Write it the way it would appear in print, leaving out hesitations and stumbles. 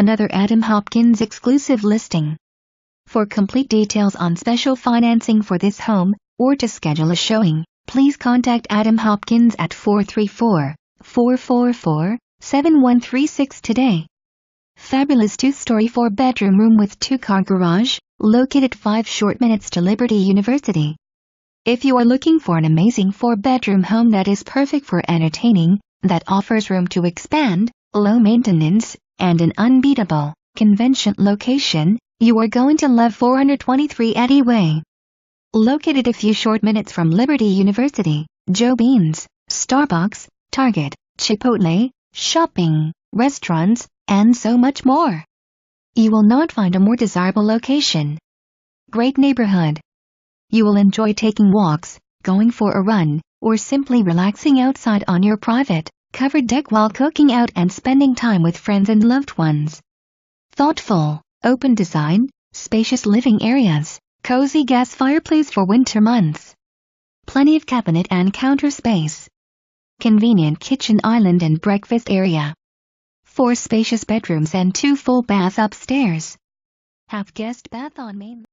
Another Adam Hopkins exclusive listing. For complete details on special financing for this home, or to schedule a showing, please contact Adam Hopkins at 434-444-7136 today. Fabulous 2-story 4-bedroom room with 2-car garage, located 5 short minutes to Liberty University. If you are looking for an amazing 4-bedroom home that is perfect for entertaining, that offers room to expand, low maintenance, and an unbeatable, convenient location, you are going to love 423 Addie Way. Located a few short minutes from Liberty University, Joe Bean's, Starbucks, Target, Chipotle, shopping, restaurants, and so much more. You will not find a more desirable location. Great neighborhood. You will enjoy taking walks, going for a run, or simply relaxing outside on your private, covered deck while cooking out and spending time with friends and loved ones. Thoughtful, open design, spacious living areas, cozy gas fireplace for winter months. Plenty of cabinet and counter space. Convenient kitchen island and breakfast area. 4 spacious bedrooms and 2 full baths upstairs. Half guest bath on main.